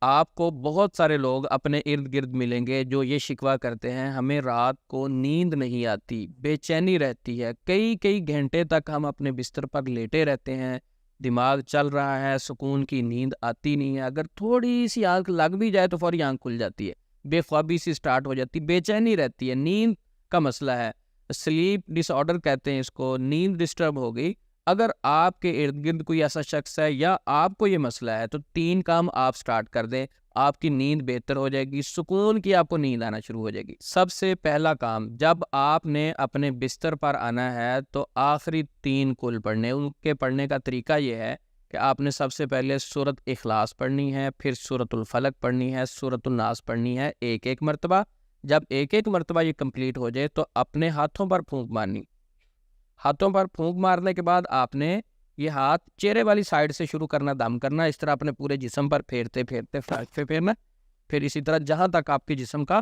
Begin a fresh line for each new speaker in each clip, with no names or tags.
آپ کو بہت سارے لوگ اپنے ارد گرد ملیں گے جو یہ شکوہ کرتے ہیں ہمیں رات کو نیند نہیں آتی، بے چینی رہتی ہے، کئی کئی گھنٹے تک ہم اپنے بستر پر لیٹے رہتے ہیں، دماغ چل رہا ہے، سکون کی نیند آتی نہیں ہے، اگر تھوڑی سی آنکھ لگ بھی جائے تو فوری آنکھ کھل جاتی ہے، بے خوابی سی سٹارٹ ہو جاتی، بے چینی رہتی ہے، نیند کا مسئلہ ہے، سلیپ ڈس آرڈر کہتے ہیں اس کو، نیند ڈسٹرب ہو گئی۔ اگر آپ کے ارد گرد کوئی ایسا شخص ہے یا آپ کو یہ مسئلہ ہے تو 3 کام آپ سٹارٹ کر دیں، آپ کی نیند بہتر ہو جائے گی، سکون کی آپ کو نیند آنا شروع ہو جائے گی۔ سب سے پہلا کام، جب آپ نے اپنے بستر پر آنا ہے تو آخری 3 کل پڑھنے، ان کے پڑھنے کا طریقہ یہ ہے کہ آپ نے سب سے پہلے سورۃ اخلاص پڑھنی ہے، پھر سورۃ الفلق پڑھنی ہے، سورۃ الناس پڑھنی ہے ایک ایک مرتبہ۔ جب ایک ایک مرتبہ یہ کمپلیٹ ہو جائے تو اپنے ہاتھوں پر پھونک مارنی، ہاتھوں پر پھونک مارنے کے بعد آپ نے یہ ہاتھ چہرے والی سائڈ سے شروع کرنا، دم کرنا، اس طرح اپنے پورے جسم پر پھیرتے پھیرتے فرق پہ پھیرنا، پھر اسی طرح جہاں تک آپ کے جسم کا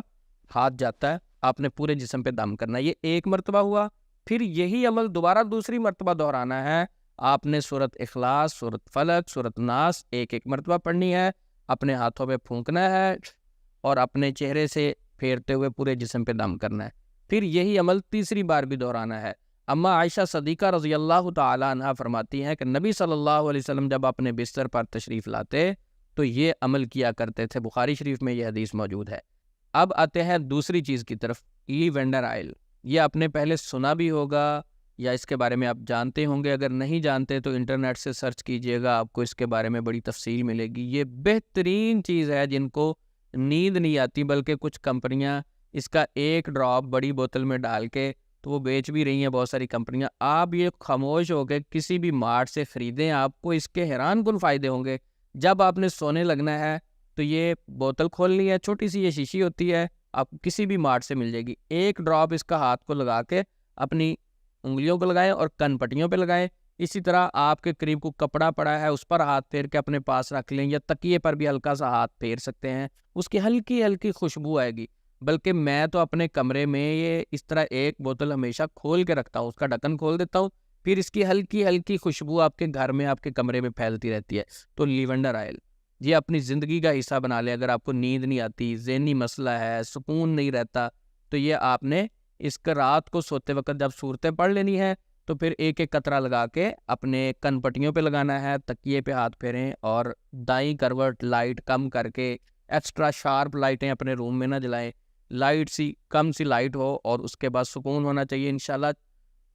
ہاتھ جاتا ہے آپ نے پورے جسم پہ دم کرنا۔ یہ ایک مرتبہ ہوا، پھر یہی عمل دوبارہ دوسری مرتبہ دہرانا ہے، آپ نے سورۃ اخلاص، سورۃ فلق، سورۃ ناس ایک ایک مرتبہ پڑھنی ہے، اپنے ہاتھوں پہ پھونکنا ہے اور اپنے چہرے سے پھیرتے ہوئے پورے جسم پہ دم کرنا ہے، پھر یہی عمل تیسری بار بھی دہرانا ہے۔ اما عائشہ صدیقہ رضی اللہ تعالی عنہ فرماتی ہیں کہ نبی صلی اللہ علیہ وسلم جب اپنے بستر پر تشریف لاتے تو یہ عمل کیا کرتے تھے، بخاری شریف میں یہ حدیث موجود ہے۔ اب آتے ہیں دوسری چیز کی طرف، لیونڈر آئل۔ یہ آپ نے پہلے سنا بھی ہوگا یا اس کے بارے میں آپ جانتے ہوں گے، اگر نہیں جانتے تو انٹرنیٹ سے سرچ کیجئے گا، آپ کو اس کے بارے میں بڑی تفصیل ملے گی۔ یہ بہترین چیز ہے جن کو نیند نہیں آتی، بلکہ کچھ کمپنیاں اس کا ایک ڈراپ بڑی بوتل میں ڈال کے تو وہ بیچ بھی رہی ہیں، بہت ساری کمپنیاں۔ آپ یہ خاموش ہو کے کسی بھی مارٹ سے خریدیں، آپ کو اس کے حیران کن فائدے ہوں گے۔ جب آپ نے سونے لگنا ہے تو یہ بوتل کھولنی ہے، چھوٹی سی یہ شیشی ہوتی ہے، آپ کسی بھی مارٹ سے مل جائے گی، ایک ڈراپ اس کا ہاتھ کو لگا کے اپنی انگلیوں کو لگائیں اور کن پٹیوں پہ لگائیں۔ اسی طرح آپ کے قریب کو کپڑا پڑا ہے اس پر ہاتھ پھیر کے اپنے پاس رکھ لیں، یا تکیے پر بھی ہلکا سا ہاتھ پھیر سکتے ہیں، اس کی ہلکی ہلکی خوشبو آئے گی۔ بلکہ میں تو اپنے کمرے میں یہ اس طرح ایک بوتل ہمیشہ کھول کے رکھتا ہوں، اس کا ڈھکن کھول دیتا ہوں، پھر اس کی ہلکی ہلکی خوشبو آپ کے گھر میں، آپ کے کمرے میں پھیلتی رہتی ہے۔ تو لیونڈر آئل یہ اپنی زندگی کا حصہ بنا لیں۔ اگر آپ کو نیند نہیں آتی، ذہنی مسئلہ ہے، سکون نہیں رہتا، تو یہ آپ نے اس کا رات کو سوتے وقت جب صورتیں پڑھ لینی ہے تو پھر ایک ایک قطرہ لگا کے اپنے کن پٹیوں پہ لگانا ہے، تکیے پہ ہاتھ پھیریں اور دائیں کروٹ لائٹ کم کر کے، ایکسٹرا شارپ لائٹیں اپنے روم میں نہ جلائیں، لائٹ سی کم سی لائٹ ہو اور اس کے بعد سکون ہونا چاہیے۔ انشاءاللہ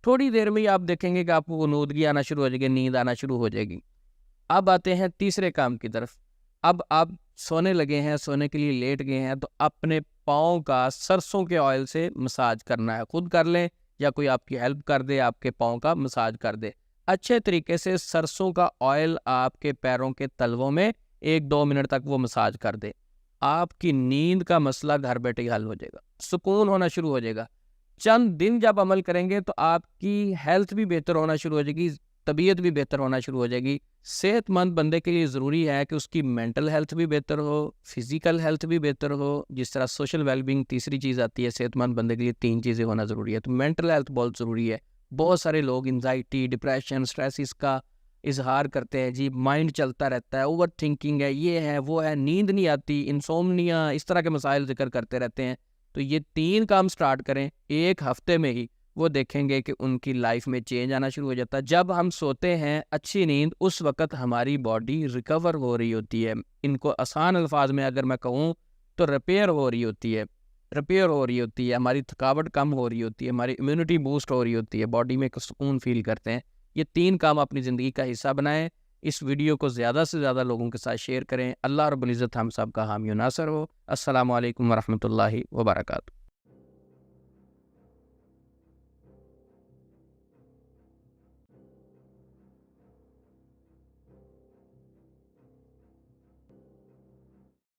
تھوڑی دیر میں ہی آپ دیکھیں گے کہ آپ کو غنودگی آنا شروع ہو جائے گی، نیند آنا شروع ہو جائے گی۔ اب آتے ہیں تیسرے کام کی طرف۔ اب آپ سونے لگے ہیں، سونے کے لیے لیٹ گئے ہیں، تو اپنے پاؤں کا سرسوں کے آئل سے مساج کرنا ہے، خود کر لیں یا کوئی آپ کی ہیلپ کر دے، آپ کے پاؤں کا مساج کر دے۔ اچھے طریقے سے سرسوں کا آئل آپ کے پیروں کے تلووں میں 1-2 منٹ تک وہ مساج کر دے، آپ کی نیند کا مسئلہ گھر بیٹھے ہی حل ہو جائے گا، سکون ہونا شروع ہو جائے گا۔ چند دن جب عمل کریں گے تو آپ کی ہیلتھ بھی بہتر ہونا شروع ہو جائے گی، طبیعت بھی بہتر ہونا شروع ہو جائے گی۔ صحت مند بندے کے لیے ضروری ہے کہ اس کی مینٹل ہیلتھ بھی بہتر ہو، فزیکل ہیلتھ بھی بہتر ہو، جس طرح سوشل ویل بینگ تیسری چیز آتی ہے، صحت مند بندے کے لیے 3 چیزیں ہونا ضروری ہے، تو مینٹل ہیلتھ بہت ضروری ہے۔ بہت سارے لوگ انزائٹی، ڈپریشن، اسٹریس اس کا اظہار کرتے ہیں، جی مائنڈ چلتا رہتا ہے، اوور تھنکنگ ہے، یہ ہے وہ ہے، نیند نہیں آتی، انسومنیا، اس طرح کے مسائل ذکر کرتے رہتے ہیں۔ تو یہ 3 کام سٹارٹ کریں ایک ہفتے میں ہی، وہ دیکھیں گے کہ ان کی لائف میں چینج آنا شروع ہو جاتا ہے۔ جب ہم سوتے ہیں اچھی نیند، اس وقت ہماری باڈی ریکور ہو رہی ہوتی ہے، ان کو آسان الفاظ میں اگر میں کہوں تو ریپیئر ہو رہی ہوتی ہے، ہماری تھکاوٹ کم ہو رہی ہوتی ہے، ہماری امیونٹی بوسٹ ہو رئی ہوتی ہے، باڈی میں ایک سکون فیل کرتے ہیں۔ یہ 3 کام اپنی زندگی کا حصہ بنائیں۔ اس ویڈیو کو زیادہ سے زیادہ لوگوں کے ساتھ شیئر کریں۔ اللہ رب العزت ہم سب کا حامی و ناصر ہو۔ السلام علیکم ورحمۃ اللہ وبرکاتہ۔